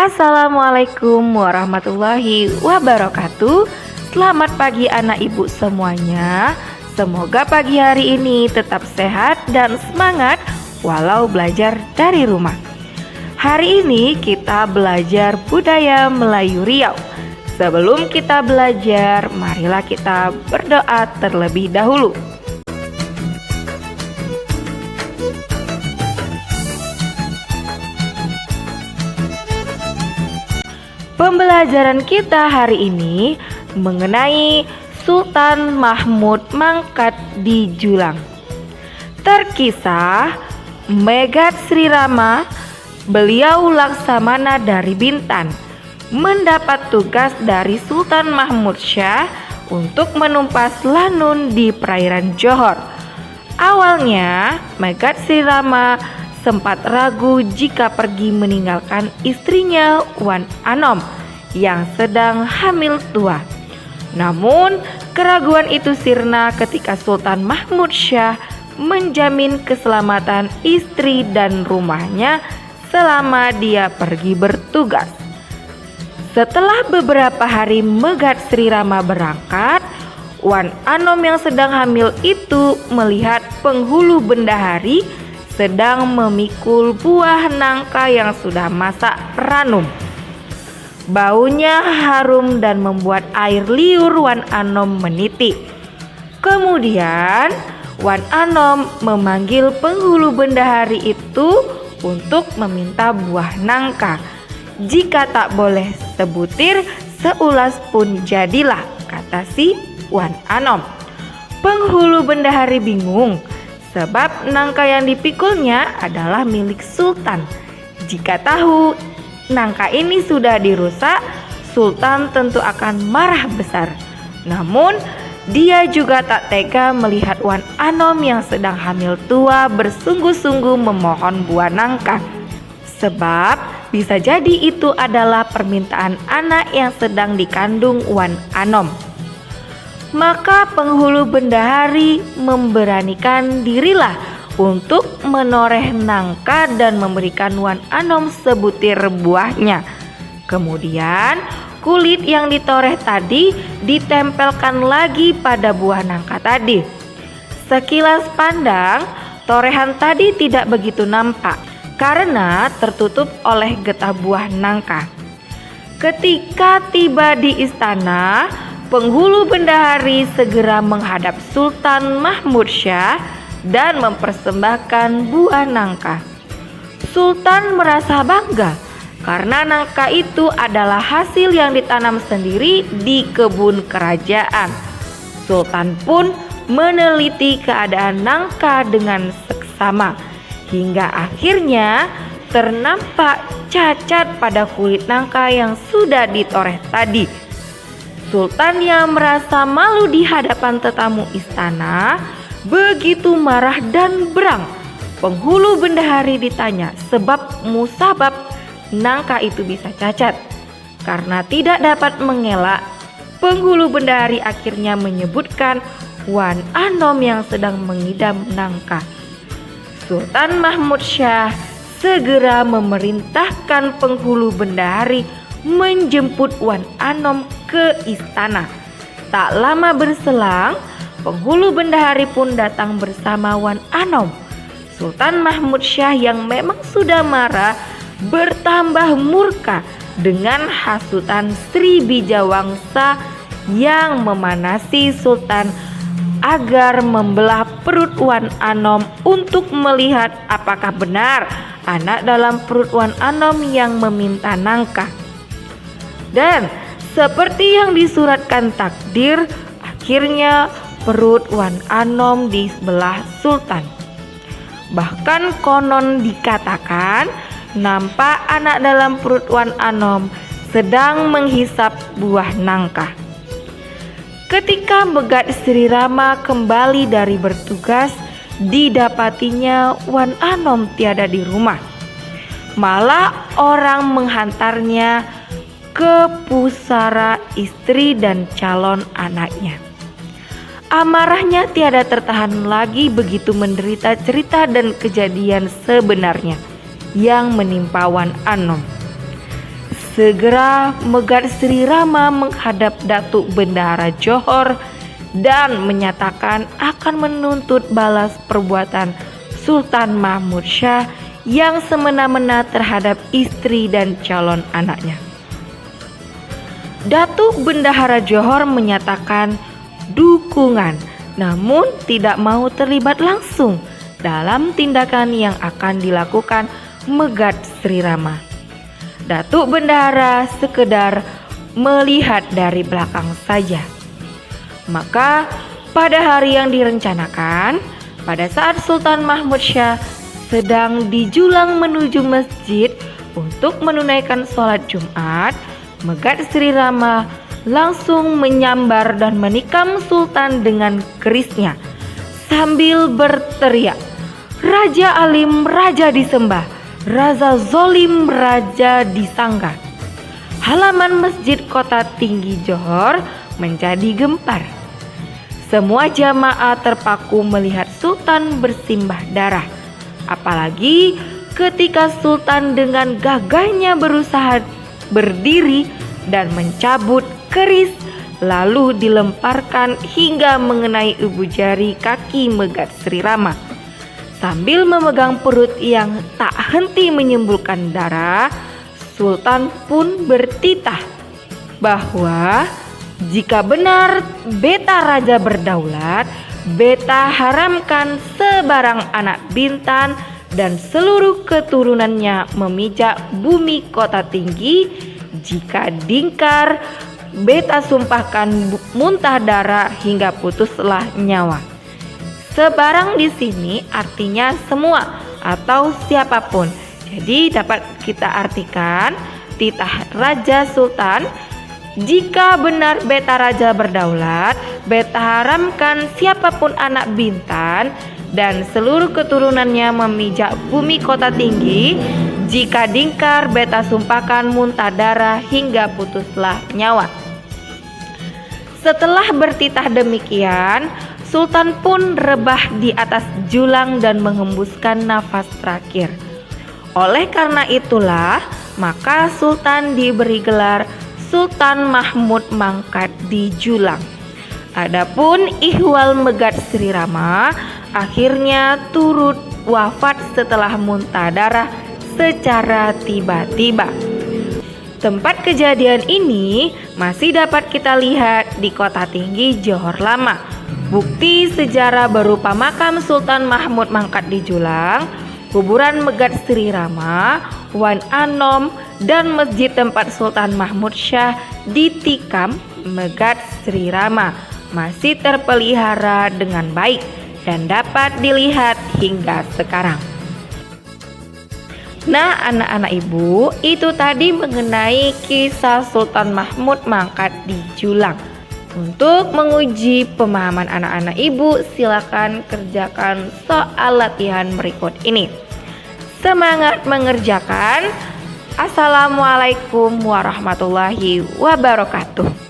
Assalamualaikum warahmatullahi wabarakatuh. Selamat pagi anak ibu semuanya. Semoga pagi hari ini tetap sehat dan semangat walau belajar dari rumah. Hari ini kita belajar budaya Melayu Riau. Sebelum kita belajar, marilah kita berdoa terlebih dahulu. Pembelajaran kita hari ini mengenai Sultan Mahmud mangkat di Julang. Terkisah Megat Sri Rama, beliau Laksamana dari Bintan, mendapat tugas dari Sultan Mahmud Syah untuk menumpas Lanun di perairan Johor. Awalnya Megat Sri Rama sempat ragu jika pergi meninggalkan istrinya Wan Anom yang sedang hamil tua. Namun keraguan itu sirna ketika Sultan Mahmud Syah menjamin keselamatan istri dan rumahnya selama dia pergi bertugas. Setelah beberapa hari Megat Sri Rama berangkat, Wan Anom yang sedang hamil itu melihat penghulu bendahari sedang memikul buah nangka yang sudah masak ranum. Baunya harum dan membuat air liur Wan Anom menitik. Kemudian Wan Anom memanggil penghulu bendahari itu untuk meminta buah nangka. Jika tak boleh sebutir, seulas pun jadilah, kata si Wan Anom. Penghulu bendahari bingung, sebab nangka yang dipikulnya adalah milik Sultan. Jika tahu nangka ini sudah dirusak, Sultan tentu akan marah besar. Namun dia juga tak tega melihat Wan Anom yang sedang hamil tua bersungguh-sungguh memohon buah nangka, sebab bisa jadi itu adalah permintaan anak yang sedang dikandung Wan Anom. Maka penghulu bendahari memberanikan dirilah untuk menoreh nangka dan memberikan Wan Anom sebutir buahnya. Kemudian kulit yang ditoreh tadi ditempelkan lagi pada buah nangka tadi. Sekilas pandang, torehan tadi tidak begitu nampak karena tertutup oleh getah buah nangka. Ketika tiba di istana, penghulu bendahari segera menghadap Sultan Mahmud Syah dan mempersembahkan buah nangka. Sultan merasa bangga karena nangka itu adalah hasil yang ditanam sendiri di kebun kerajaan. Sultan pun meneliti keadaan nangka dengan seksama hingga akhirnya ternampak cacat pada kulit nangka yang sudah ditoreh tadi. Sultan yang merasa malu di hadapan tetamu istana begitu marah dan berang. Penghulu bendahari ditanya sebab musabab nangka itu bisa cacat. Karena tidak dapat mengelak, penghulu bendahari akhirnya menyebutkan Wan Anom yang sedang mengidam nangka. Sultan Mahmud Syah segera memerintahkan penghulu bendahari menjemput Wan Anom ke istana. Tak lama berselang, penghulu bendahari pun datang bersama Wan Anom. Sultan Mahmud Syah yang memang sudah marah bertambah murka dengan hasutan Sri Bijawangsa yang memanasi Sultan agar membelah perut Wan Anom untuk melihat apakah benar anak dalam perut Wan Anom yang meminta nangka. Dan seperti yang disuratkan takdir, akhirnya perut Wan Anom dibelah Sultan. Bahkan konon dikatakan nampak anak dalam perut Wan Anom sedang menghisap buah nangka. Ketika Megat Sri Rama kembali dari bertugas, didapatinya Wan Anom tiada di rumah. Malah orang menghantarnya ke pusara istri dan calon anaknya. Amarahnya tiada tertahan lagi begitu menderita cerita dan kejadian sebenarnya yang menimpa Wan Anom. Segera Megat Sri Rama menghadap Datuk Bendahara Johor dan menyatakan akan menuntut balas perbuatan Sultan Mahmud Syah yang semena-mena terhadap istri dan calon anaknya. Datuk Bendahara Johor menyatakan dukungan, namun tidak mau terlibat langsung dalam tindakan yang akan dilakukan Megat Sri Rama. Datuk Bendahara sekedar melihat dari belakang saja. Maka pada hari yang direncanakan, pada saat Sultan Mahmud Syah sedang di Julang menuju masjid untuk menunaikan sholat Jumat, Megat Sri Rama langsung menyambar dan menikam Sultan dengan kerisnya sambil berteriak, "Raja alim, raja disembah, raja zolim, raja disanggah." Halaman Masjid Kota Tinggi Johor menjadi gempar. Semua jamaah terpaku melihat Sultan bersimbah darah. Apalagi ketika Sultan dengan gagahnya berusaha berdiri dan mencabut keris, lalu dilemparkan hingga mengenai ibu jari kaki Megat Sri Rama. Sambil memegang perut yang tak henti menyembulkan darah, Sultan pun bertitah bahwa jika benar beta raja berdaulat, beta haramkan sebarang anak Bintan dan seluruh keturunannya memijak bumi Kota Tinggi. Jika dingkar, beta sumpahkan muntah darah hingga putuslah nyawa. Sebarang di sini artinya semua atau siapapun. Jadi dapat kita artikan titah Raja Sultan, jika benar beta raja berdaulat, beta haramkan siapapun anak Bintan dan seluruh keturunannya memijak bumi Kota Tinggi. Jika dingkar, beta sumpahkan muntah darah hingga putuslah nyawa. Setelah bertitah demikian, Sultan pun rebah di atas julang dan menghembuskan nafas terakhir. Oleh karena itulah, maka Sultan diberi gelar Sultan Mahmud Mangkat di Julang. Adapun ihwal Megat Sri Rama akhirnya turut wafat setelah muntah darah secara tiba-tiba. Tempat kejadian ini masih dapat kita lihat di Kota Tinggi Johor Lama. Bukti sejarah berupa makam Sultan Mahmud Mangkat di Julang, kuburan Megat Sri Rama, Wan Anom, dan masjid tempat Sultan Mahmud Syah ditikam Megat Sri Rama masih terpelihara dengan baik dan dapat dilihat hingga sekarang. Nah, anak-anak ibu, itu tadi mengenai kisah Sultan Mahmud Mangkat di Julang. Untuk menguji pemahaman anak-anak ibu, silakan kerjakan soal latihan berikut ini. Semangat mengerjakan. Assalamualaikum warahmatullahi wabarakatuh.